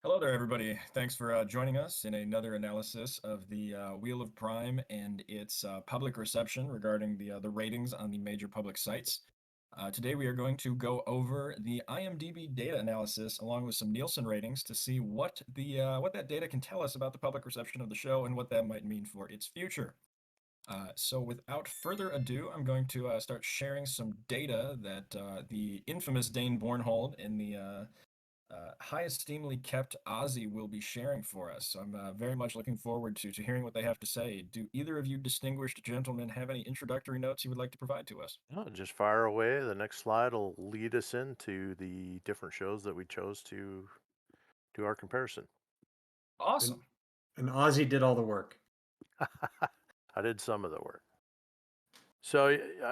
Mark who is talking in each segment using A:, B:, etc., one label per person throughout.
A: Hello there, everybody. Thanks for joining us in another analysis of the Wheel of Prime and its public reception regarding the ratings on the major public sites. Today, we are going to go over the IMDb data analysis along with some Nielsen ratings to see what that data can tell us about the public reception of the show and what that might mean for its future. So, without further ado, I'm going to start sharing some data that the infamous Dane Bornhold in the high esteemedly kept Ozzy will be sharing for us. So I'm very much looking forward to hearing what they have to say. Do either of you distinguished gentlemen have any introductory notes you would like to provide to us?
B: No, just fire away. The next slide will lead us into the different shows that we chose to do our comparison.
C: And
A: Awesome.
C: and Ozzy did all the work.
B: I did some of the work. So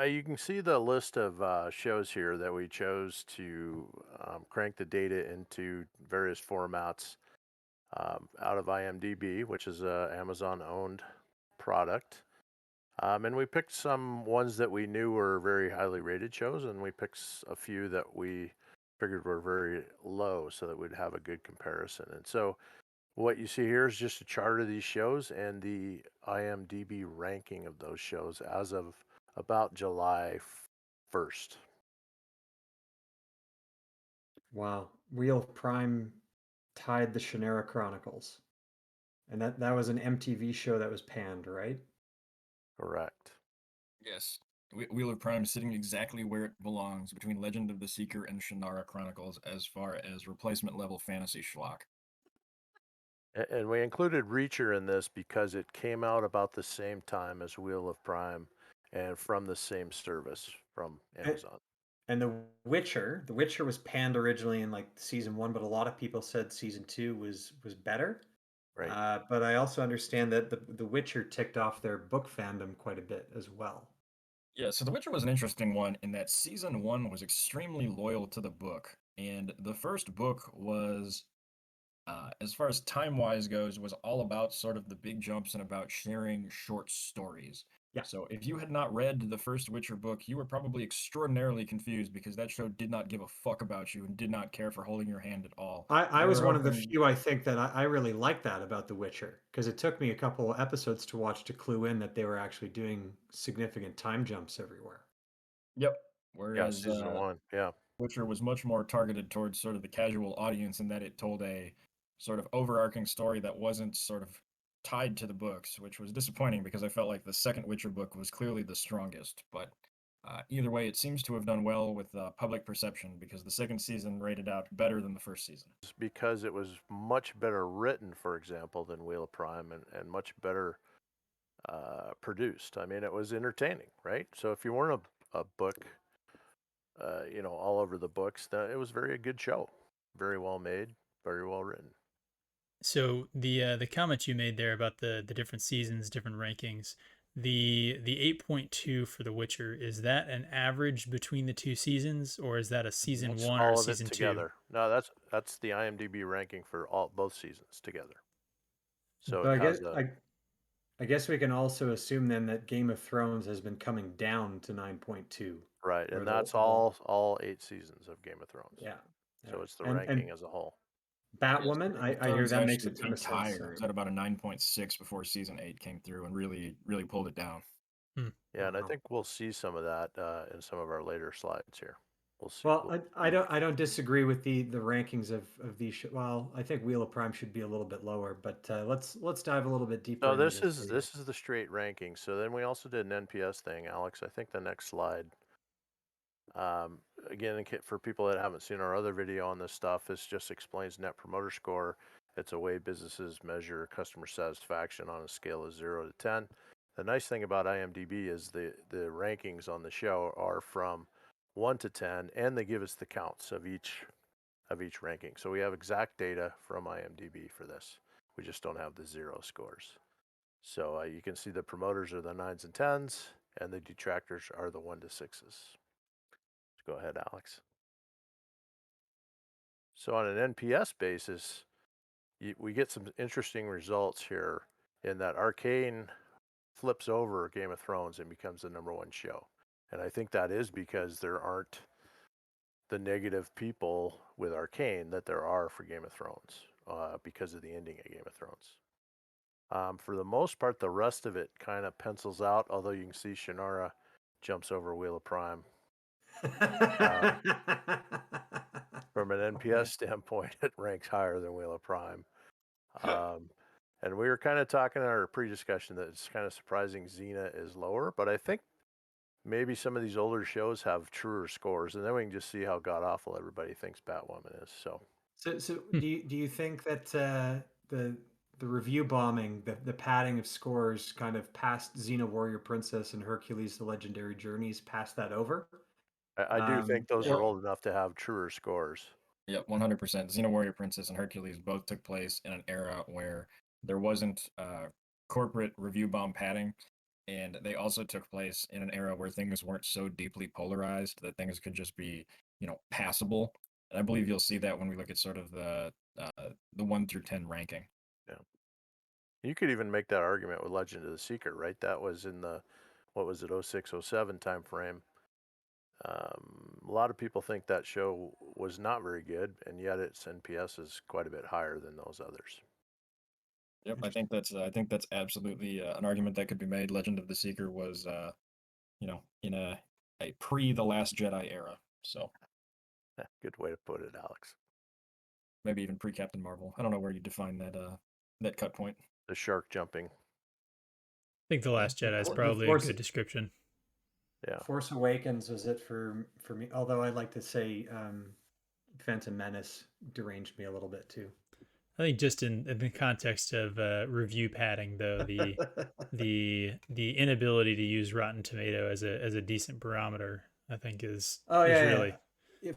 B: you can see the list of shows here that we chose to crank the data into various formats out of IMDb, which is a Amazon-owned product. And we picked some ones that we knew were very highly rated shows, and we picked a few that we figured were very low so that we'd have a good comparison. And so what you see here is just a chart of these shows and the IMDb ranking of those shows as of about July 1st.
C: Wow. Wheel of Prime tied the Shannara Chronicles. And that was an MTV show that was panned, right?
B: Correct.
A: Yes. Wheel of Prime sitting exactly where it belongs between Legend of the Seeker and Shannara Chronicles as far as replacement level fantasy schlock.
B: And we included Reacher in this because it came out about the same time as Wheel of Prime and from the same service from
C: And,
B: Amazon.
C: and The Witcher was panned originally in like season one, but a lot of people said season two was better.
B: Right.
C: But I also understand that the Witcher ticked off their book fandom quite a bit as well.
A: Yeah, so The Witcher was an interesting one in that season one was extremely loyal to the book. And the first book was as far as time wise goes, was all about sort of the big jumps and about sharing short stories.
C: Yeah.
A: So if you had not read the first Witcher book, you were probably extraordinarily confused because that show did not give a fuck about you and did not care for holding your hand at all.
C: I
A: They
C: was
A: were
C: one of the
A: hoping,
C: few I think that I really liked that about The Witcher because it took me a couple episodes to watch to clue in that they were actually doing significant time jumps everywhere.
A: yep.
B: Yeah,
A: Whereas
B: season one. Yeah.
A: Witcher was much more targeted towards sort of the casual audience in that it told a sort of overarching story that wasn't sort of tied to the books, which was disappointing because I felt like the second Witcher book was clearly the strongest. But either way, it seems to have done well with public perception because the second season rated out better than the first season.
B: It's because it was much better written, for example, than Wheel of Prime and much better produced. I mean, it was entertaining, right? So if you weren't a book, all over the books, then it was very a good show. Very well made, very well written.
D: So the comment you made there about the different seasons, different rankings, the 8.2 for The Witcher, is that an average between the two seasons, or is that a season
B: That's
D: one or a
B: all of it
D: season two?
B: together. No, that's the IMDb ranking for all both seasons together. So
C: So
B: it has a
C: I guess we can also assume then that Game of Thrones has been coming down to 9.2
B: right,
C: or
B: and
C: the
B: that's all 8 seasons of Game of Thrones.
C: yeah. Yeah.
B: So it's the ranking
C: And
B: as a whole.
A: Yes,
C: Batwoman,
A: Game of
C: I hear
A: Thrones
C: that makes a
A: actually
C: ton of
A: peaked
C: sense.
A: higher. It was at about a 9.6 before season 8 came through and really pulled it down.
D: Hmm.
B: Yeah, and I
C: Wow.
B: think we'll see some of that in some of our later slides here. We'll see.
C: Well, I don't disagree with the rankings of these. Well, I think Wheel of Prime should be a little bit lower, but let's dive a little bit deeper
B: So
C: into
B: this
C: this
B: is
C: data.
B: this is the straight ranking. So then we also did an NPS thing, Alex. I think the next slide. Again, for people that haven't seen our other video on this stuff, this just explains Net Promoter Score. It's a way businesses measure customer satisfaction on a scale of 0 to 10. The nice thing about IMDb is the rankings on the show are from 1 to 10, and they give us the counts of each ranking. So we have exact data from IMDb for this. We just don't have the zero scores. So you can see the promoters are the 9s and 10s, and the detractors are the 1 to 6s. Go ahead, Alex. So on an NPS basis, we get some interesting results here in that Arcane flips over Game of Thrones and becomes the #1 show. And I think that is because there aren't the negative people with Arcane that there are for Game of Thrones. because of the ending of Game of Thrones. For the most part, the rest of it kind of pencils out, although you can see Shannara jumps over Wheel of Prime. From an NPS standpoint, it ranks higher than Wheel of Prime. And we were kind of talking in our pre-discussion that it's kind of surprising Xena is lower, but I think maybe some of these older shows have truer scores, and then we can just see how god-awful everybody thinks Batwoman is. So
C: do you think that the review bombing, the padding of scores kind of passed Xena Warrior Princess and Hercules the Legendary Journeys, passed that over?
B: I do think those are old enough to have truer scores.
A: Yep, 100%. Xena Warrior Princess and Hercules both took place in an era where there wasn't corporate review bomb padding, and they also took place in an era where things weren't so deeply polarized that things could just be, passable. And I believe you'll see that when we look at sort of the 1 through 10 ranking.
B: Yeah. You could even make that argument with Legend of the Seeker, right? That was in the, 06, 07 time frame. A lot of people think that show was not very good, and yet its NPS is quite a bit higher than those others.
A: Yep, I think that's absolutely an argument that could be made. Legend of the Seeker was, in a pre The Last Jedi era, so
B: Good way to put it, Alex.
A: maybe even pre Captain Marvel. I don't know where you define that cut point.
B: The shark jumping.
D: I think The Last Jedi is probably a good description.
B: Yeah.
C: Force Awakens was it for me, although I like to say Phantom Menace deranged me a little bit too.
D: I think just in the context of review padding, though, the inability to use Rotten Tomato as a decent barometer, I think is really.
C: Yeah.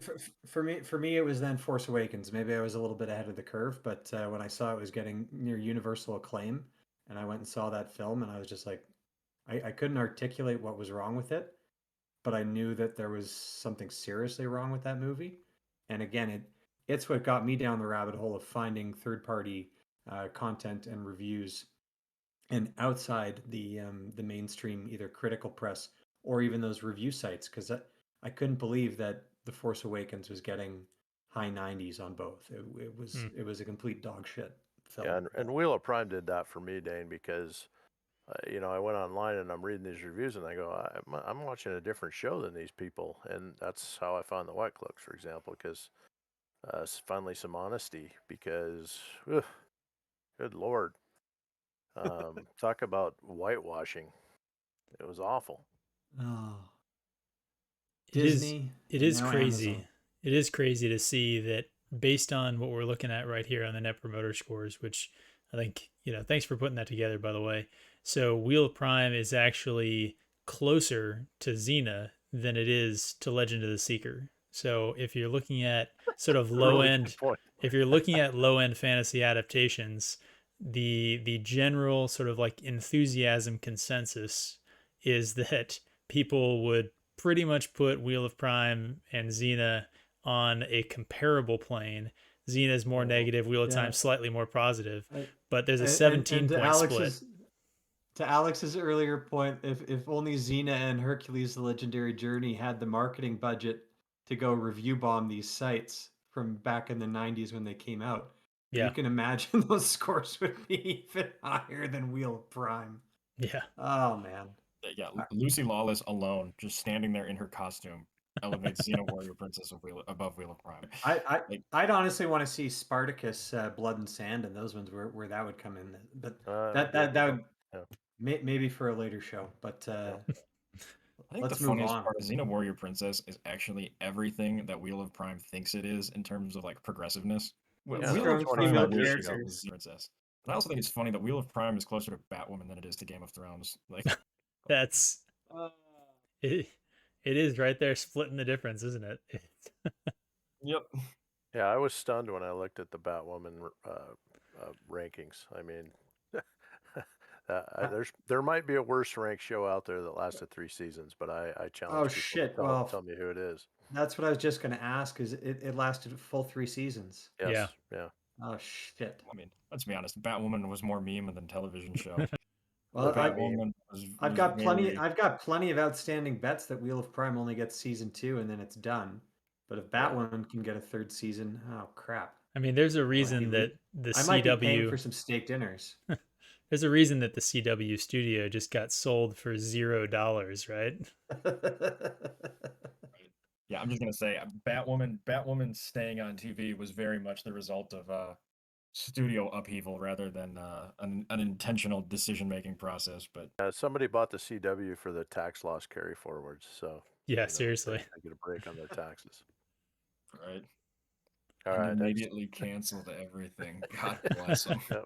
C: For me, it was then Force Awakens. Maybe I was a little bit ahead of the curve, but when I saw it was getting near universal acclaim, and I went and saw that film, and I was just like, I couldn't articulate what was wrong with it, but I knew that there was something seriously wrong with that movie. And again, it's what got me down the rabbit hole of finding third-party content and reviews, and outside the mainstream, either critical press or even those review sites, because I couldn't believe that The Force Awakens was getting high 90s on both. It was a complete dog shit film.
B: Yeah, and Wheel of Prime did that for me, Dane, because I went online and I'm reading these reviews and I go, I'm watching a different show than these people, and that's how I found the White Cloaks, for example, because finally some honesty, because good Lord, talk about whitewashing. It was awful.
C: Oh.
D: Disney. It is crazy. Amazon. It is crazy to see that based on what we're looking at right here on the Net Promoter Scores, which I think, thanks for putting that together, by the way. So Wheel of Prime is actually closer to Xena than it is to Legend of the Seeker. So if you're looking at sort of low end, if you're looking at low end fantasy adaptations, the general sort of like enthusiasm consensus is that people would pretty much put Wheel of Prime and Xena on a comparable plane. Xena is more negative, Wheel of Time slightly more positive, but there's a 17-point split.
C: To Alex's earlier point, if only Xena and Hercules the Legendary Journey had the marketing budget to go review bomb these sites from back in the 90s when they came out, you can imagine those scores would be even higher than Wheel of Prime.
D: Yeah.
C: Oh, man.
A: Yeah, Lucy Lawless alone, just standing there in her costume, elevates Xena Warrior Princess above Wheel of Prime.
C: I'd honestly want to see Spartacus, Blood and Sand, and those ones where that would come in. But that would maybe for a later show. But
A: I think the funniest part of Xena Warrior Princess is actually everything that Wheel of Prime thinks it is in terms of like progressiveness. Wheel of Prime is Princess. And I also think it's funny that Wheel of Prime is closer to Batwoman than it is to Game of Thrones. Like
D: that's it is right there splitting the difference, isn't it?
A: Yep.
B: Yeah, I was stunned when I looked at the Batwoman rankings. I mean, there might be a worse ranked show out there that lasted 3 seasons, but I challenge people to tell me who it is.
C: That's what I was just going to ask. Is it lasted a full 3 seasons?
B: Yes. Yeah.
C: Oh shit!
A: I mean, let's be honest. Batwoman was more meme than television show.
C: Well, I've got plenty of outstanding bets that Wheel of Prime only gets season 2 and then it's done. But if Batwoman can get a 3rd season, oh crap!
D: I mean, there's a
C: I might be
D: reason that the
C: I might be paying
D: CW
C: for some steak dinners.
D: there's a reason that the CW studio just got sold for $0, right?
A: Right. Yeah, I'm just gonna say, Batwoman staying on TV was very much the result of studio upheaval rather than an intentional decision-making process. But
B: Somebody bought the CW for the tax loss carry forwards, so
D: Yeah,
B: they
D: seriously.
B: get a break on their taxes.
A: right,
B: All
A: and
B: right, next.
A: immediately canceled everything. God bless them.
B: Yep.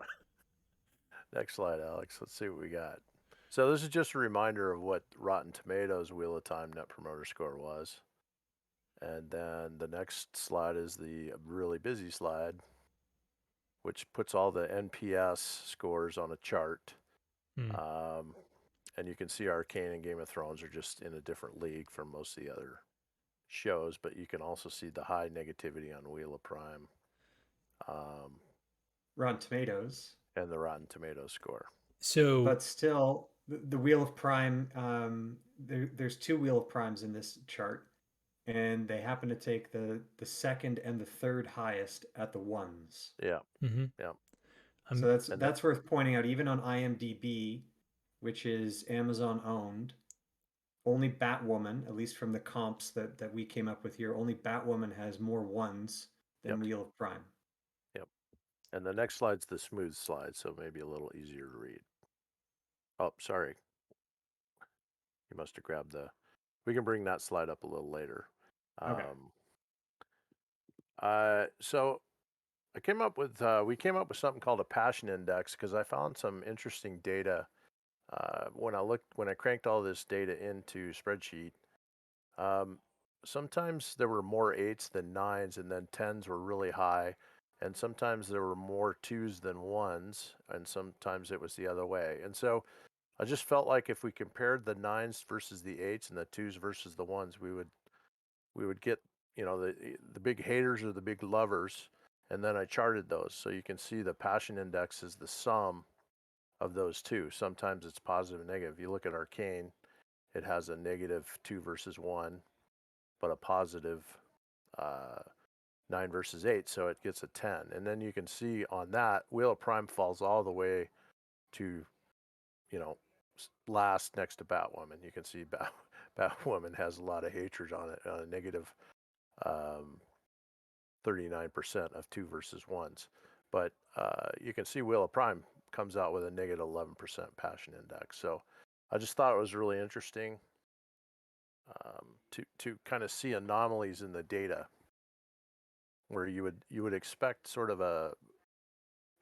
B: Next slide, Alex. Let's see what we got. So this is just a reminder of what Rotten Tomatoes Wheel of Time Net Promoter Score was. And then the next slide is the really busy slide, which puts all the NPS scores on a chart.
D: Hmm.
B: And you can see Arcane and Game of Thrones are just in a different league from most of the other shows, but you can also see the high negativity on Wheel of Prime
C: Rotten Tomatoes.
B: and the Rotten Tomatoes score.
D: So,
C: But still, the Wheel of Prime, there's two Wheel of Primes in this chart, and they happen to take the second and the third highest at the ones.
B: Yeah,
D: mhm.
B: yeah.
C: So
D: I'm
C: that's worth pointing out. Even on IMDb, which is Amazon owned, only Batwoman, at least from the comps that we came up with here, only Batwoman has more ones than
B: Yep.
C: Wheel of Prime.
B: Yep. And the next slide's the smooth slide, so maybe a little easier to read. Oh, sorry. You must have grabbed the. We can bring that slide up a little later.
C: Okay.
B: So I came up with we came up with something called a passion index because I found some interesting data when I cranked all this data into spreadsheet. Um, Sometimes there were more eights than nines, and then tens were really high, and sometimes there were more twos than ones, and sometimes it was the other way. And so I just felt like if we compared the nines versus the eights and the twos versus the ones, we would get the big haters or the big lovers, and then I charted those so you can see the passion index is the sum of those two. Sometimes it's positive and negative. You look at Arcane, it has a -2 versus 1, but a positive uh, 9 versus 8, so it gets a 10. And then you can see on that Wheel of Prime falls all the way to you know last next to Batwoman. You can see Batwoman has a lot of hatred on it, a negative 39% of 2 versus 1s. But you can see Wheel of Prime comes out with a -11% passion index. So I just thought it was really interesting to kind of see anomalies in the data where you would expect sort of a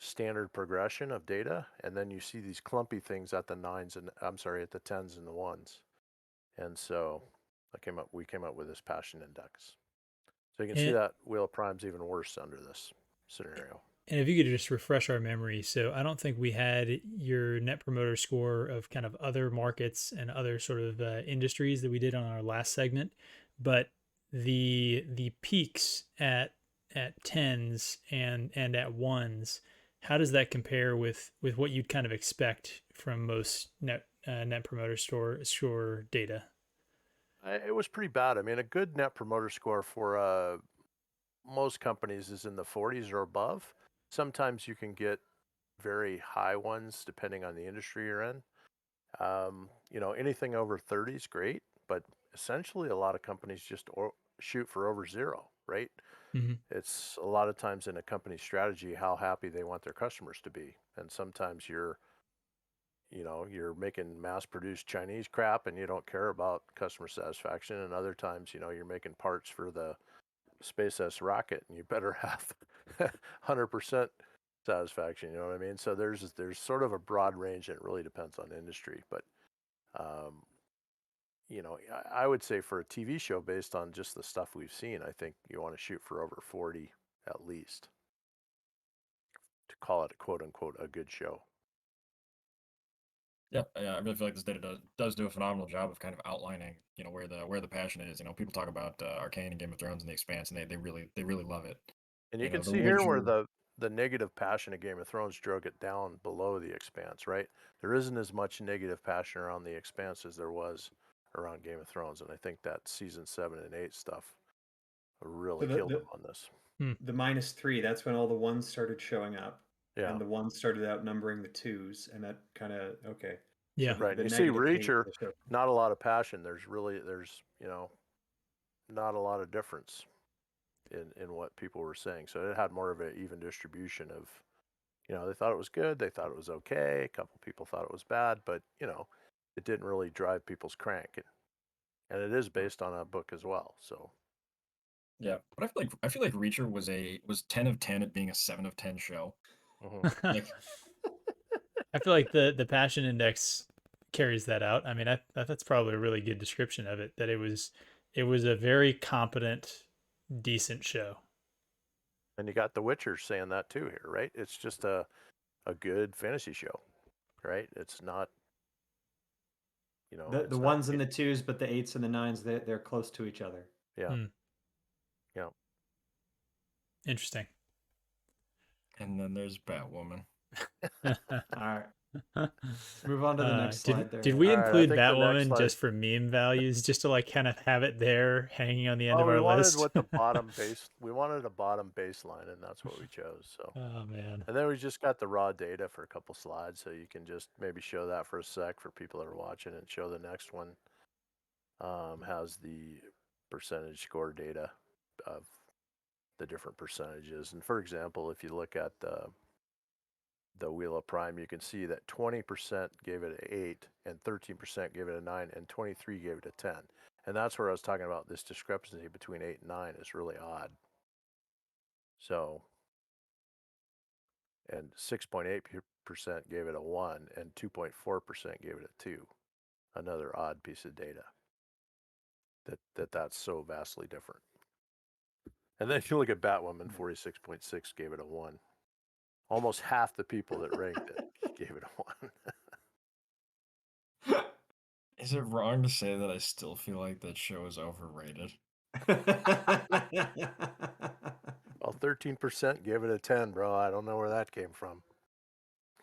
B: standard progression of data, and then you see these clumpy things at the nines and at the tens and the ones. And so we came up with this passion index. So you can see
D: and,
B: that Wheel of Prime's even worse under this scenario.
D: and if you could just refresh our memory. So, I don't think we had your net promoter score of kind of other markets and other sort of industries that we did on our last segment, but the peaks at tens and at ones, how does that compare with what you'd kind of expect from most net promoter score data?
B: It was pretty bad. I mean, a good net promoter score for most companies is in the 40s or above. Sometimes you can get very high ones depending on the industry you're in. Anything over 30 is great, but essentially a lot of companies just shoot for over zero, right?
D: Mm-hmm.
B: It's a lot of times in a company's strategy how happy they want their customers to be. And sometimes you're making mass-produced Chinese crap and you don't care about customer satisfaction. And other times, you're making parts for the SpaceX rocket and you better have 100% satisfaction. You know what I mean? So there's sort of a broad range, and it really depends on industry. But um, I would say for a TV show, based on just the stuff we've seen, I think you want to shoot for over 40 at least to call it a quote unquote a good show.
A: Yeah, yeah, I really feel like this data does do a phenomenal job of kind of outlining, where the passion is. People talk about Arcane and Game of Thrones and The Expanse, and they really love it.
B: And you can
A: The
B: see here where
A: Witcher.
B: the negative passion of Game of Thrones drug it down below the Expanse, right? There isn't as much negative passion around the Expanse as there was around Game of Thrones, and I think that season 7 and 8 stuff
C: So
B: really killed them on this.
C: the -3, that's when all the ones started showing up.
B: Yeah.
C: And the ones started outnumbering the twos, and that kind of, okay.
D: Yeah.
C: So
B: Right.
C: the
B: And you see
C: negative hate
B: Reacher,
C: will show.
B: not a lot of passion. There's not a lot of difference in what people were saying. So it had more of an even distribution of, they thought it was good, they thought it was okay, a couple people thought it was bad, but it didn't really drive people's crank. And it is based on a book as well. So
A: Yeah, but I feel like Reacher was 10 of 10 at being a 7 of 10 show. Like,
D: I feel like the passion index carries that out. I mean, that's probably a really good description of it. That it was a very competent, decent show.
B: and you got The Witcher saying that too here, right? It's just a good fantasy show, right? It's not,
C: The
B: it's not.
C: ones and the twos, but the eights and the nines, they're close to each other.
B: Yeah.
D: Hmm.
B: Yeah.
D: Interesting.
A: and then there's Batwoman.
C: All right. Move on to the next slide there.
D: Did we
B: All right, I
D: include
B: think the next
D: Batwoman
B: slide.
D: just for meme values, just to like kind of have it there hanging on the end
B: Oh,
D: of our list?
B: we wanted a bottom baseline, and that's what we chose. So,
D: Oh man.
B: and then we just got the raw data for a couple slides, so you can just maybe show that for a sec for people that are watching, and show the next one. Has the percentage score data of the different percentages, and for example, if you look at the Wheel of Prime, you can see that 20% gave it an 8, and 13% gave it a 9, and 23 gave it a 10. And that's where I was talking about this discrepancy between 8 and 9 is really odd. So, and 6.8% gave it a 1, and 2.4% gave it a 2. Another odd piece of data. That's so vastly different. And then if you look at Batwoman, 46.6 gave it a 1. Almost half the people that ranked it gave it a 1.
A: Is it wrong to say that I still feel like that show is overrated?
B: Well, 13% gave it a 10, bro. I don't know where that came from.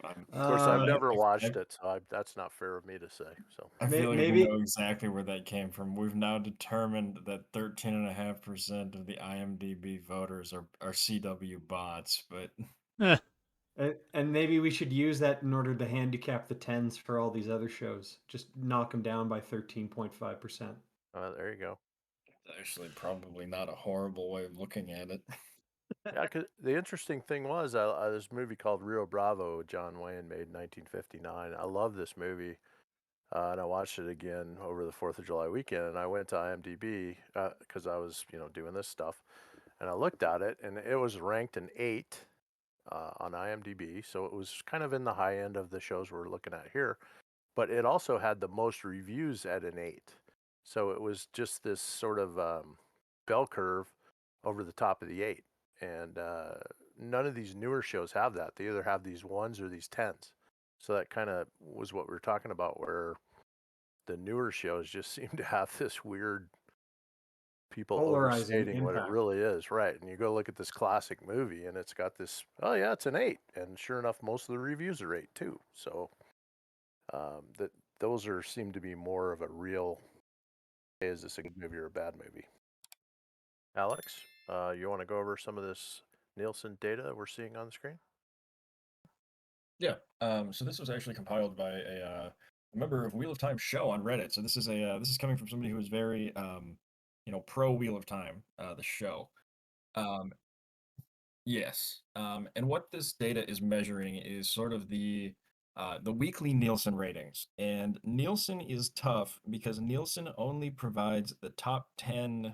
A: I'm-
B: Of course, I've
C: Uh,
B: never
A: I-
B: watched it, so that's not fair of me to say. So
A: I feel like we
C: maybe
A: know exactly where that came from. We've now determined that 13.5% of the IMDb voters are CW bots, but
C: and maybe we should use that in order to handicap the tens for all these other shows. Just knock them down by 13.5%.
B: there you go.
A: it's actually probably not a horrible way of looking at it.
B: Yeah, 'cause the interesting thing was this movie called Rio Bravo, John Wayne made in 1959. I love this movie, and I watched it again over the 4th of July weekend. And I went to IMDb because I was doing this stuff, and I looked at it, and it was ranked an 8 on IMDb, so it was kind of in the high end of the shows we're looking at here. But it also had the most reviews at an 8, so it was just this sort of bell curve over the top of the 8. And none of these newer shows have that. They either have these 1s or these 10s. So that kind of was what we were talking about, where the newer shows just seem to have this weird people
C: Polarizing
B: overstating what it
C: impact.
B: really is, right? And you go look at this classic movie, and it's got this, oh yeah, it's an 8, and sure enough, most of the reviews are 8 too. So that those seem to be more of a real, hey, is this a good movie or a bad movie? Alex, you want to go over some of this Nielsen data we're seeing on the screen?
A: Yeah. So this was actually compiled by a member of Wheel of Time show on Reddit. So this is coming from somebody who is very pro Wheel of Time, the show. Um, yes. And what this data is measuring is sort of the weekly Nielsen ratings. And Nielsen is tough because Nielsen only provides the top 10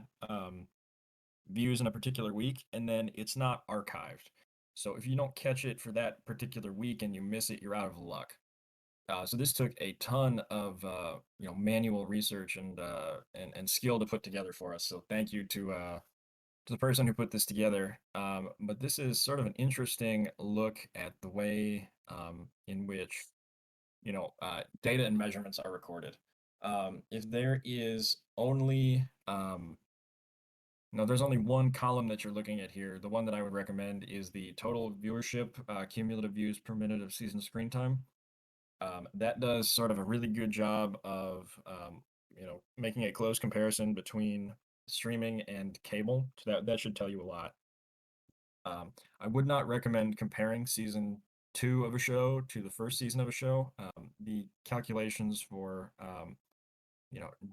A: views in a particular week, and then it's not archived. So if you don't catch it for that particular week and you miss it, you're out of luck. So this took a ton of manual research and skill to put together for us. So thank you to the person who put this together. But this is sort of an interesting look at the way in which data and measurements are recorded. If there is only no, there's only one column that you're looking at here. The one that I would recommend is the total viewership, cumulative views per minute of season screen time. That does sort of a really good job of, making a close comparison between streaming and cable. So that should tell you a lot. I would not recommend comparing season 2 of a show to the first season of a show. The calculations for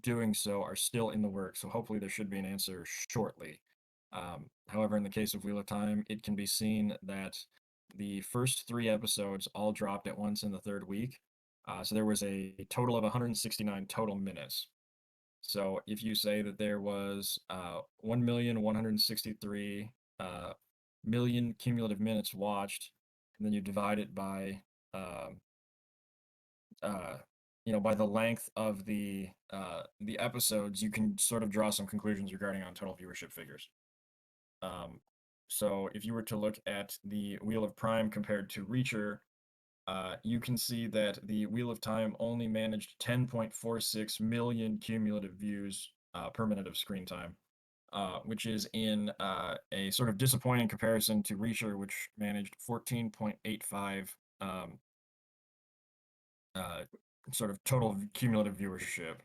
A: doing so are still in the works, so hopefully there should be an answer shortly. However, in the case of Wheel of Time, it can be seen that the first 3 episodes all dropped at once in the third week. So there was a total of 169 total minutes. So if you say that there was 1,163 million cumulative minutes watched, and then you divide it by um, uh, by the length of the episodes, you can sort of draw some conclusions regarding on total viewership figures. Um, so if you were to look at the Wheel of Prime compared to Reacher, you can see that the Wheel of Time only managed 10.46 million cumulative views per minute of screen time, which is in a sort of disappointing comparison to Reacher, which managed 14.85 uh, sort of total cumulative viewership.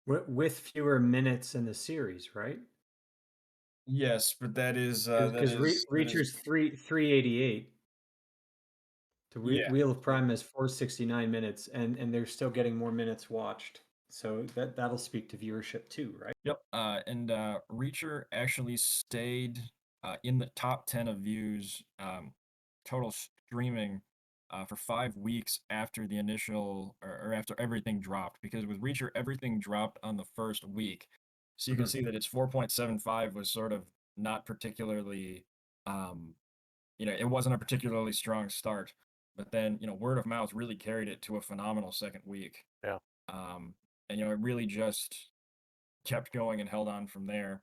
C: With fewer minutes in the series, right?
A: Yes, but
C: Because Reacher's 388. The
A: yeah.
C: Wheel of Prime is 469 minutes, and they're still getting more minutes watched. So that'll speak to viewership too, right?
A: Yep. And Reacher actually stayed in the top 10 of views total streaming for 5 weeks after the initial or after everything dropped. Because with Reacher, everything dropped on the first week. So you can see that its 4.75 was sort of not particularly, it wasn't a particularly strong start. But then, word of mouth really carried it to a phenomenal second week.
B: Yeah.
A: And, it really just kept going and held on from there.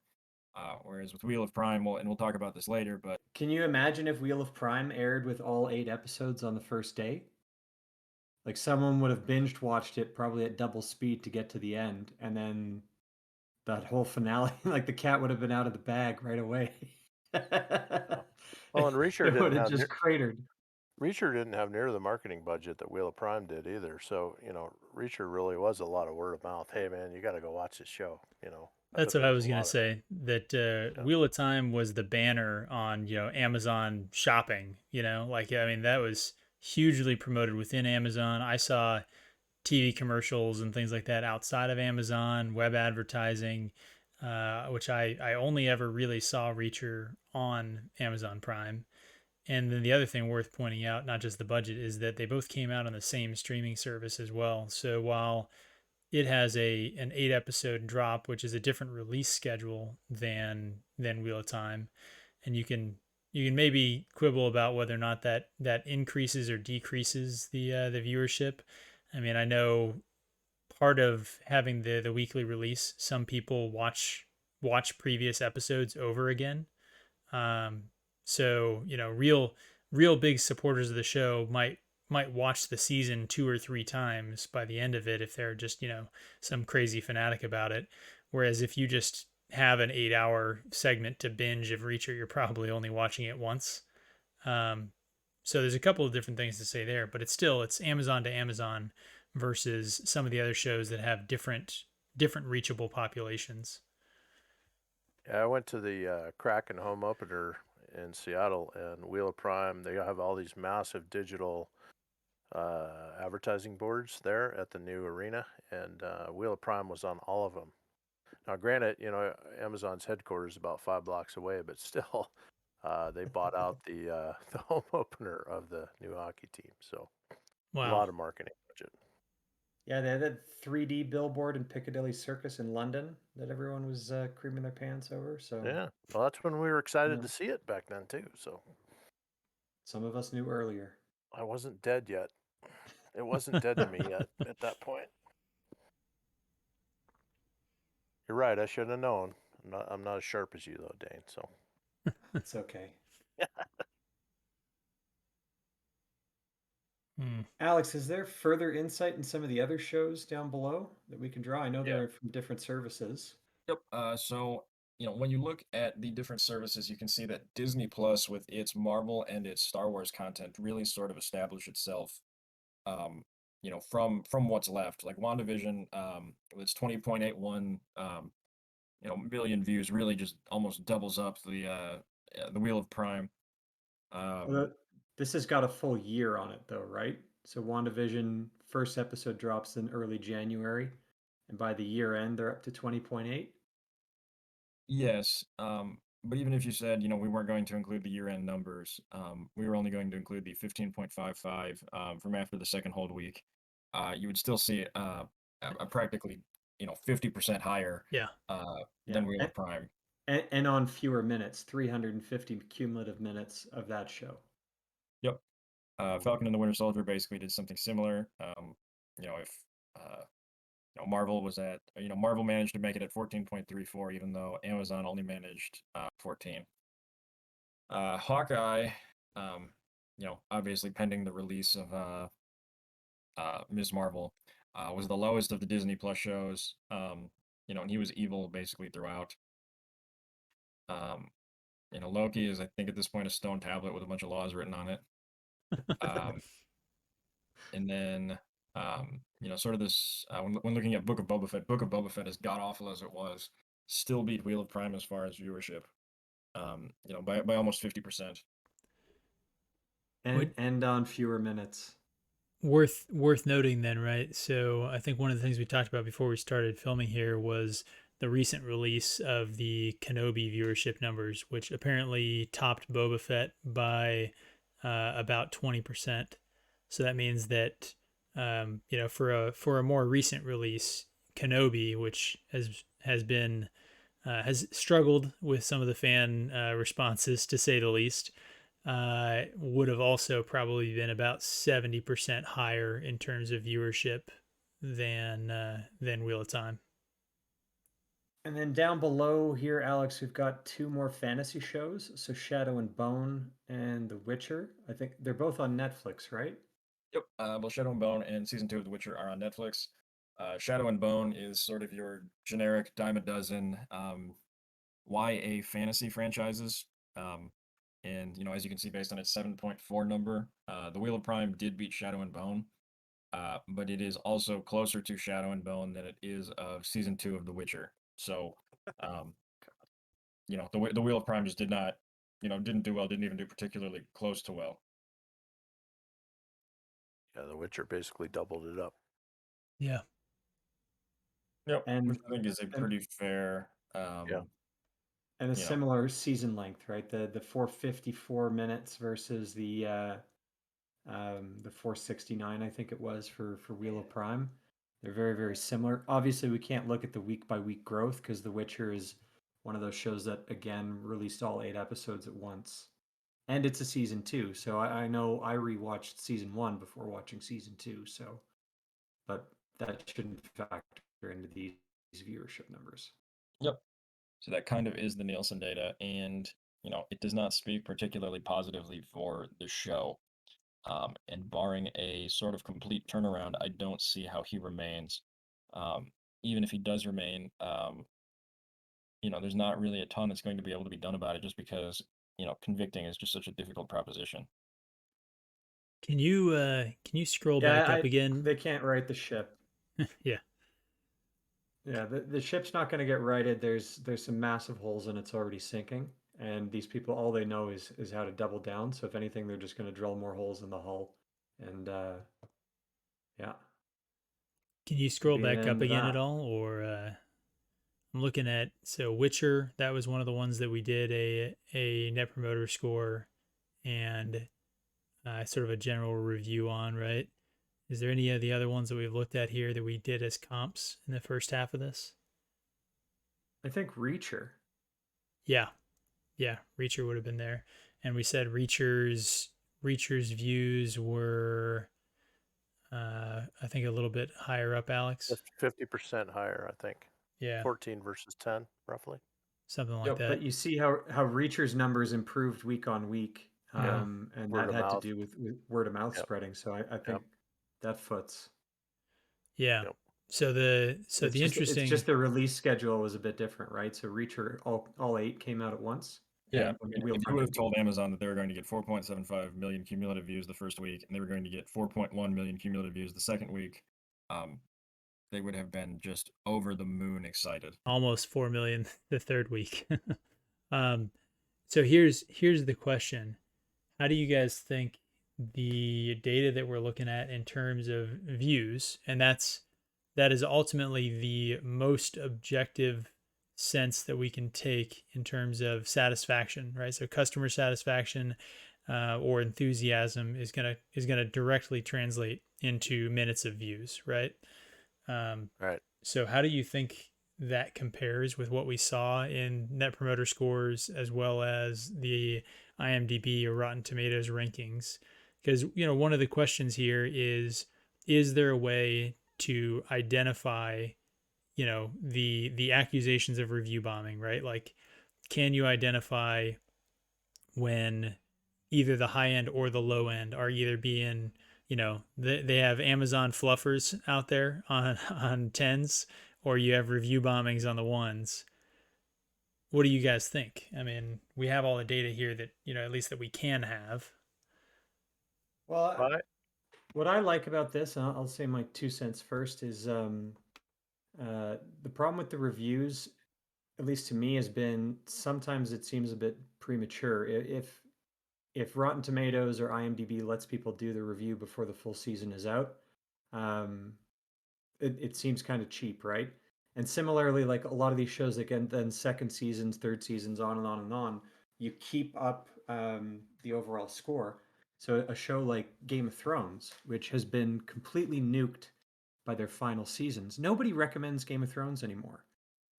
A: Whereas with Wheel of Prime, we'll talk about this later, but
C: Can you imagine if Wheel of Prime aired with all 8 episodes on the first day? Like someone would have binged watched it probably at double speed to get to the end, and then that whole finale, like the cat would have been out of the bag right away.
B: Well, and
C: It would have just cratered.
B: Reacher didn't have near the marketing budget that Wheel of Prime did either. So, Reacher really was a lot of word of mouth. Hey, man, you got to go watch this show. I
D: That's
B: bet
D: what
B: there
D: I
B: was
D: was
B: a
D: gonna
B: lot of,
D: say. That
B: yeah.
D: Wheel of Time was the banner on Amazon shopping. Like, I mean, that was hugely promoted within Amazon. I saw TV commercials and things like that outside of Amazon, web advertising, which I only ever really saw Reacher on Amazon Prime. And then the other thing worth pointing out, not just the budget, is that they both came out on the same streaming service as well. So while it has an 8 episode drop, which is a different release schedule than Wheel of Time, and you can maybe quibble about whether or not that increases or decreases the viewership. I mean, I know part of having the weekly release, some people watch previous episodes over again. Um, so real big supporters of the show might watch the season 2 or 3 times by the end of it if they're just some crazy fanatic about it. Whereas if you just have an 8 hour segment to binge of Reacher, you're probably only watching it once. Um, so there's a couple of different things to say there, but it's Amazon to Amazon versus some of the other shows that have different reachable populations.
B: Yeah, I went to the Kraken home opener in Seattle, and Wheel of Prime. They have all these massive digital advertising boards there at the new arena, and Wheel of Prime was on all of them. Now, granted, Amazon's headquarters is about 5 blocks away, but still, they bought out the the home opener of the new hockey team. So a
D: Wow.
B: lot of marketing budget.
C: Yeah, they had that 3D billboard in Piccadilly Circus in London that everyone was creaming their pants over. So
B: Yeah, well, that's when we were excited
C: yeah,
B: to see it back then too. So
C: some of us knew earlier.
B: I wasn't dead yet. It wasn't dead to me yet at that point. You're right. I should have known. I'm not as sharp as you though, Dane. So
C: It's okay. Alex, is there further insight in some of the other shows down below that we can draw? I know
A: yeah.
C: they're from different services.
A: Yep. So, when you look at the different services, you can see that Disney Plus, with its Marvel and its Star Wars content, really sort of established itself, from what's left. Like WandaVision, with its 20.81, million views, really just almost doubles up the Wheel of Prime.
C: This has got a full year on it, though, right? So WandaVision first episode drops in early January, and by the year end, they're up to 20.8.
A: Yes, but even if you said, we weren't going to include the year-end numbers, we were only going to include the 15.55 from after the second hold week, you would still see a practically, 50% higher
D: Yeah.
A: than
C: Yeah.
A: Wheel of Prime.
C: And on fewer minutes, 350 cumulative minutes of that show.
A: Yep. Falcon and the Winter Soldier basically did something similar. If Marvel was at, Marvel managed to make it at 14.34, even though Amazon only managed 14. Hawkeye, obviously pending the release of Ms. Marvel, was the lowest of the Disney Plus shows. And he was evil basically throughout. Loki is, I think, at this point, a stone tablet with a bunch of laws written on it. And then, sort of this, when looking at Book of Boba Fett, as god awful as it was, still beat Wheel of Prime as far as viewership, by almost 50%.
C: And on fewer minutes.
D: Worth noting then, right? So I think one of the things we talked about before we started filming here was the recent release of the Kenobi viewership numbers, which apparently topped Boba Fett by about 20%. So that means that for a more recent release, Kenobi, which has struggled with some of the fan responses, to say the least, would have also probably been about 70% higher in terms of viewership than Wheel of Time.
C: And then down below here, Alex, we've got two more fantasy shows. So Shadow and Bone and The Witcher. I think they're both on Netflix, right?
A: Yep. Well, Shadow and Bone and season 2 of The Witcher are on Netflix. Shadow and Bone is sort of your generic dime a dozen YA fantasy franchises. And as you can see, based on its 7.4 number, the Wheel of Prime did beat Shadow and Bone, but it is also closer to Shadow and Bone than it is of season 2 of The Witcher. So, the Wheel of Prime just didn't do well, didn't even do particularly close to well.
B: Yeah, The Witcher basically doubled it up.
D: Yeah.
A: Yep,
C: And
A: which I think is a pretty fair.
C: And a similar season length, right? The 454 minutes versus the 469, I think it was for Wheel of Prime. They're very, very similar. Obviously, we can't look at the week by week growth because The Witcher is one of those shows that again released all 8 episodes at once, and it's a season 2. So I know I rewatched season 1 before watching season 2. So, but that shouldn't factor into these viewership numbers.
A: Yep. So that kind of is the Nielsen data, and it does not speak particularly positively for the show. And barring a sort of complete turnaround, I don't see how he remains. Even if he does remain, there's not really a ton that's going to be able to be done about it, just because convicting is just such a difficult proposition.
D: Can you scroll back up again?
C: They can't right the ship.
D: Yeah.
C: Yeah, the ship's not going to get righted. There's some massive holes and it's already sinking. And these people, all they know is how to double down. So if anything, they're just going to drill more holes in the hull. And yeah.
D: Can you scroll
C: Be an
D: back up
C: end to
D: again at
C: that.
D: all? Or I'm looking at, so Witcher, that was one of the ones that we did a Net Promoter Score and sort of a general review on, right? Is there any of the other ones that we've looked at here that we did as comps in the first half of this?
C: I think Reacher.
D: Yeah. Yeah, Reacher would have been there. And we said Reacher's views were I think a little bit higher up, Alex.
B: Just 50% higher, I think.
D: Yeah.
B: 14 versus 10, roughly.
D: Something like
A: Yep.
D: that.
C: But you see how Reacher's numbers improved week on week.
B: Yeah.
C: And
B: Word
C: that
B: of
C: had to
B: mouth.
C: do with word of mouth
B: Yep.
C: spreading. So I think that foots.
D: Yeah.
B: Yep.
D: So the
C: It's just the release schedule was a bit different, right? So Reacher, all 8 came out at once.
A: Yeah,
C: And
A: I mean,
C: Wheel
A: if
C: of
A: you would
C: Prime
A: have told Amazon that they were going to get 4.75 million cumulative views the first week, and they were going to get 4.1 million cumulative views the second week, they would have been just over the moon excited.
D: almost 4 million the third week. So here's the question. How do you guys think the data that we're looking at in terms of views, and that is ultimately the most objective sense that we can take in terms of satisfaction, right? So customer satisfaction or enthusiasm is gonna directly translate into minutes of views, right?
B: Right.
D: So how do you think that compares with what we saw in Net Promoter Scores as well as the IMDb or Rotten Tomatoes rankings? Because one of the questions here is there a way to identify the accusations of review bombing, right? Like, can you identify when either the high end or the low end are either being they have Amazon fluffers out there on on tens, or you have review bombings on the ones. What do you guys think? I mean, we have all the data here that at least that we can have.
C: Well,
B: Right.
C: what I like about this, and I'll say my 2 cents first, is the problem with the reviews, at least to me, has been sometimes it seems a bit premature. If Rotten Tomatoes or IMDb lets people do the review before the full season is out, um, it seems kind of cheap, right? And similarly, like a lot of these shows that get then second seasons, third seasons, on and on and on, you keep up the overall score. So a show like Game of Thrones, which has been completely nuked by their final seasons, nobody recommends Game of Thrones anymore.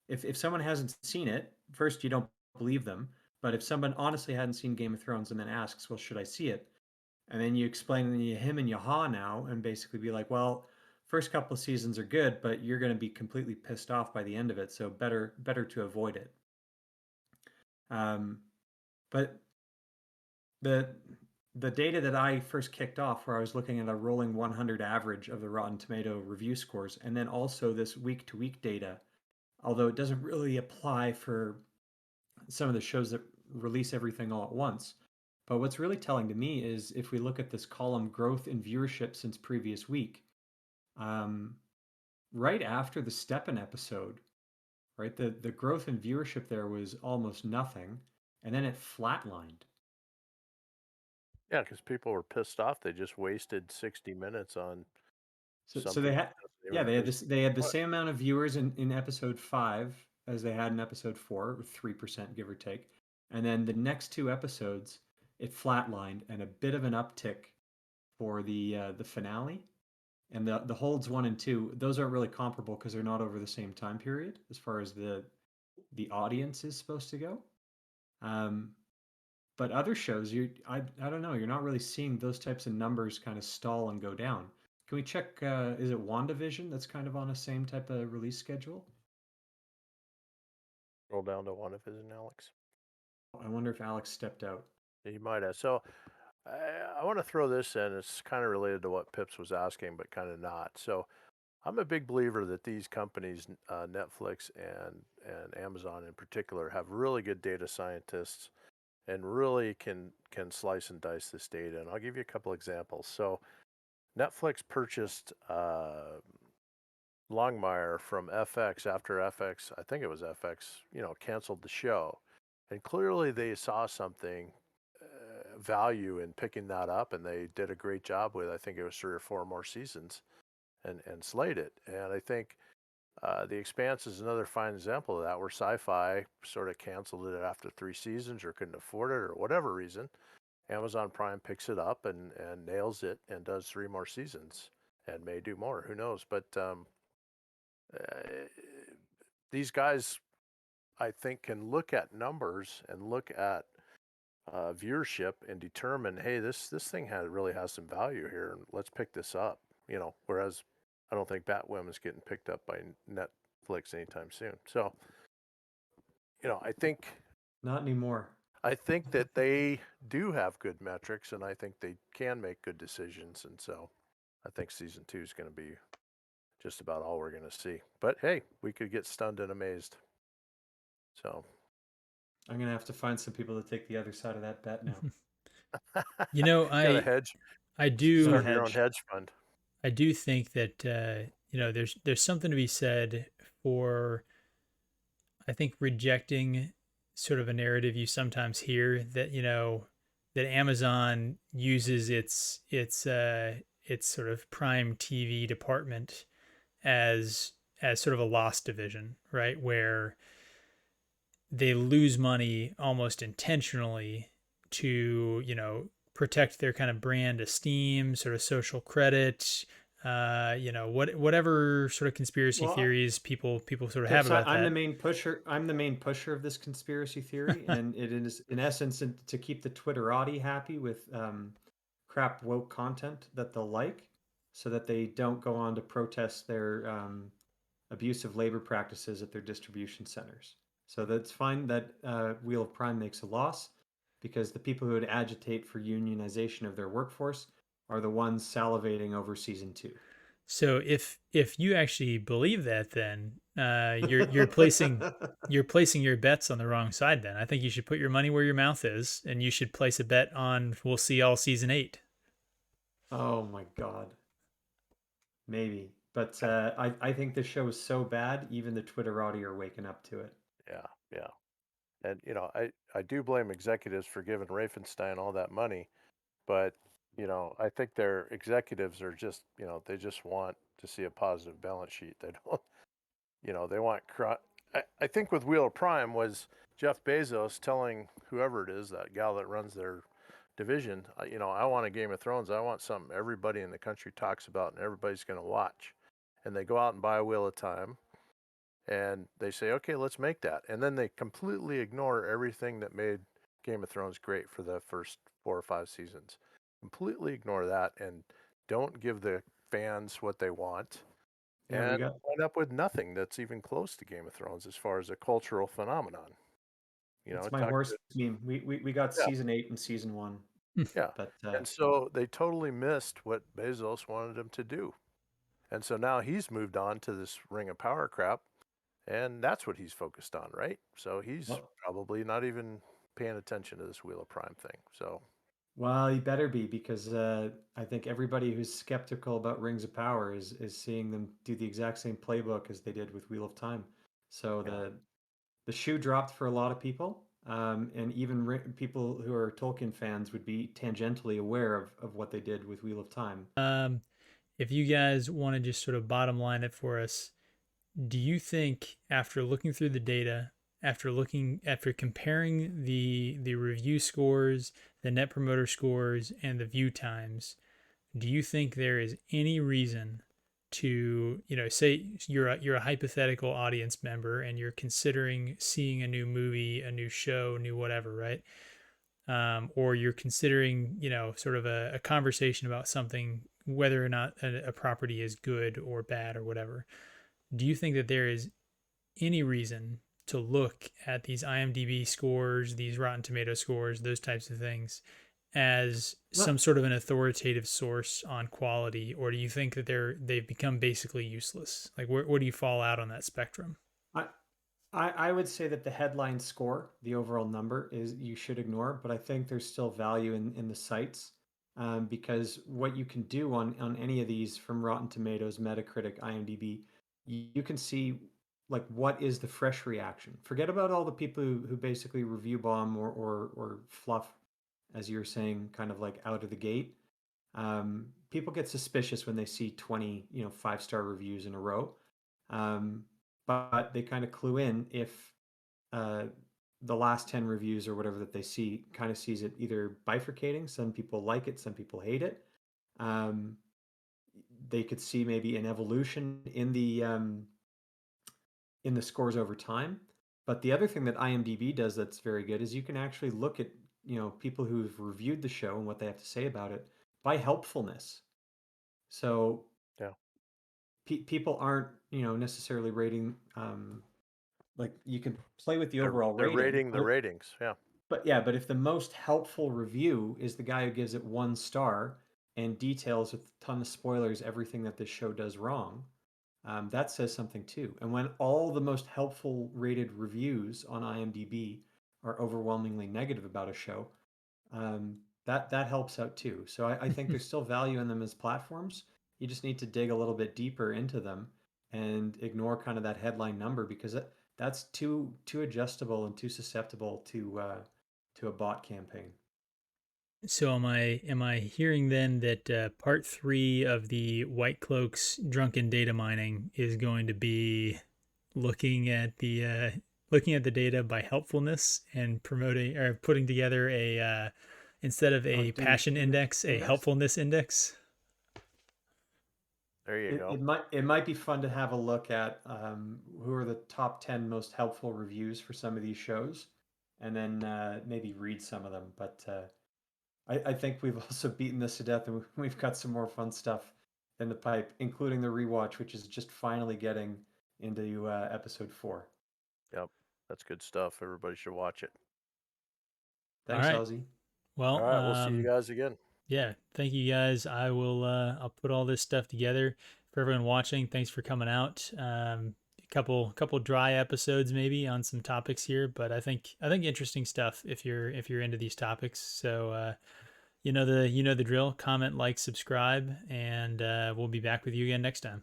C: If someone hasn't seen it, first you don't believe them. But if someone honestly hadn't seen Game of Thrones and then asks, "Well, should I see it?" and then you explain and you him and you ha now and basically be like, "Well, first couple of seasons are good, but you're going to be completely pissed off by the end of it, so better to avoid it." Um, but the the data that I first kicked off, where I was looking at a rolling 100 average of the Rotten Tomato review scores, and then also this week to week data, although it doesn't really apply for some of the shows that release everything all at once. But what's really telling to me is if we look at this column growth in viewership since previous week, um, right after the Steppen episode, right, the growth in viewership there was almost nothing, and then it flatlined.
B: Yeah, because people were pissed off. They just wasted 60 minutes on
C: So
B: something
C: they
B: that
C: had
B: doesn't
C: yeah
B: even
C: they had the
B: what.
C: same amount of viewers in episode 5 as they had in episode 4, with 3% give or take, and then the next two episodes it flatlined and a bit of an uptick for the finale. And the holds 1 and 2, those aren't really comparable because they're not over the same time period as far as the audience is supposed to go. Um, but other shows, I don't know, you're not really seeing those types of numbers kind of stall and go down. Can we check? Is it WandaVision that's kind of on the same type of release schedule?
B: Roll down to one of his and Alex.
C: I wonder if Alex stepped out.
B: He might have. So I want to throw this in. It's kind of related to what Pips was asking, but kind of not. So I'm a big believer that these companies, Netflix and Amazon in particular, have really good data scientists and really can slice and dice this data. And I'll give you a couple examples. So Netflix purchased Longmire from FX after FX, I think it was FX, canceled the show. And clearly they saw something value in picking that up, and they did a great job with, I think it was 3 or 4 more seasons and slayed it. And I think The Expanse is another fine example of that, where Sci-Fi sort of canceled it after 3 seasons or couldn't afford it or whatever reason. Amazon Prime picks it up and nails it and does 3 more seasons and may do more. Who knows? But uh, these guys, I think, can look at numbers and look at viewership and determine, hey, this thing really has some value here, and let's pick this up. Whereas I don't think Batwoman's getting picked up by Netflix anytime soon. So, I think
C: Not anymore.
B: that they do have good metrics, and I think they can make good decisions. And so, I think season 2 is going to be just about all we're going to see. But hey, we could get stunned and amazed. So,
C: I'm gonna have to find some people to take the other side of that bet now.
B: got a hedge.
D: I
C: Got a
B: Start
D: do
B: your own
C: hedge.
B: hedge fund.
D: I do think that there's something to be said for, I think, rejecting sort of a narrative you sometimes hear that, that Amazon uses its sort of Prime TV department as sort of a lost division, right? Where they lose money almost intentionally to, protect their kind of brand esteem, sort of social credit, whatever sort of conspiracy
C: Well,
D: theories people sort of
C: so,
D: have
C: so
D: about
C: I'm the
D: that.
C: main pusher. I'm the main pusher of this conspiracy theory, and it is, in essence, to keep the Twitterati happy with crap woke content that they'll like, so that they don't go on to protest their abusive labor practices at their distribution centers. So that's fine that Wheel of Prime makes a loss, because the people who would agitate for unionization of their workforce are the ones salivating over season 2.
D: So if you actually believe that, then you're placing your bets on the wrong side. Then I think you should put your money where your mouth is, and you should place a bet on we'll see all season 8.
C: Oh my God. Maybe. But I think this show is so bad, even the Twitterati are waking up to it.
B: Yeah, yeah. And I do blame executives for giving Ravenstein all that money, but I think their executives are just, they just want to see a positive balance sheet. They don't, they want. I think with Wheel of Prime was Jeff Bezos telling whoever it is, that gal that runs their division, I want a Game of Thrones. I want something everybody in the country talks about and everybody's going to watch. And they go out and buy a Wheel of Time and they say, okay, let's make that. And then they completely ignore everything that made Game of Thrones great for the first 4 or 5 seasons. Completely ignore that and don't give the fans what they want,
C: Yeah, we
B: and
C: got
B: wind up with nothing that's even close to Game of Thrones as far as a cultural phenomenon.
C: it's my
B: Talk
C: horse
B: to,
C: meme. We got
B: yeah,
C: season 8 and season 1,
B: yeah.
C: but
B: And so they totally missed what Bezos wanted them to do. And so now he's moved on to this Ring of Power crap, and that's what he's focused on, right? So he's
C: well,
B: probably not even paying attention to this Wheel of Prime thing. So
C: well, you better be, because I think everybody who's skeptical about Rings of Power is seeing them do the exact same playbook as they did with Wheel of Time. So
B: yeah,
C: the shoe dropped for a lot of people, and even people who are Tolkien fans would be tangentially aware of what they did with Wheel of Time.
D: If you guys want to just sort of bottom line it for us, do you think after looking through the data, after comparing the review scores, the net promoter scores, and the view times, do you think there is any reason to, say you're a hypothetical audience member and you're considering seeing a new movie, a new show, new whatever, right? Or you're considering, sort of a conversation about something, whether or not a property is good or bad or whatever. Do you think that there is any reason to look at these IMDb scores, these Rotten Tomato scores, those types of things, as some
C: Well,
D: sort of an authoritative source on quality, or do you think that they've become basically useless? Like, where do you fall out on that spectrum?
C: I, I would say that the headline score, the overall number, is you should ignore, but I think there's still value in the sites, because what you can do on any of these, from Rotten Tomatoes, Metacritic, IMDb, you can see like what is the fresh reaction. Forget about all the people who basically review bomb or fluff, as you were saying, kind of like out of the gate. People get suspicious when they see 20, 5-star reviews in a row. Um, but they kind of clue in if uh, the last 10 reviews or whatever that they see kind of sees it either bifurcating. Some people like it, some people hate it. Um, they could see maybe an evolution in the scores over time. But the other thing that IMDb does that's very good is you can actually look at people who've reviewed the show and what they have to say about it by helpfulness. So
B: yeah.
C: people aren't necessarily rating, like, you can play with the
B: They're,
C: overall
B: they're
C: rating,
B: rating the ratings. Yeah.
C: but yeah, but if the most helpful review is the guy who gives it 1 star and details with a ton of spoilers everything that this show does wrong, that says something too. And when all the most helpful rated reviews on IMDb are overwhelmingly negative about a show, that helps out too. So I think there's still value in them as platforms. You just need to dig a little bit deeper into them and ignore kind of that headline number, because that's too adjustable and too susceptible to a bot campaign.
D: So am I hearing then that part 3 of the White Cloaks drunken data mining is going to be looking at the data by helpfulness and promoting or putting together a instead of a passion index, a helpfulness index?
B: There you go.
C: It might be fun to have a look at who are the top 10 most helpful reviews for some of these shows, and then maybe read some of them. But I think we've also beaten this to death, and we've got some more fun stuff in the pipe, including the rewatch, which is just finally getting into episode 4.
B: Yep, that's good stuff. Everybody should watch it.
C: Thanks,
D: All right.
C: Ozzy.
D: Well,
B: All right, we'll see you guys again.
D: yeah, thank you guys. I will I'll put all this stuff together for everyone watching. Thanks for coming out. A couple dry episodes maybe on some topics here, but I think interesting stuff if you're into these topics. So you know the drill. Comment, like, subscribe, and we'll be back with you again next time.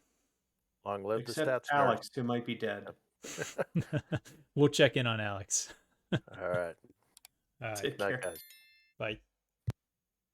B: Long live
C: Except
B: the stats
C: Alex, who might be dead.
D: We'll check in on Alex.
B: All right.
D: All right.
C: Take
B: Night,
C: care.
B: guys.
D: Bye.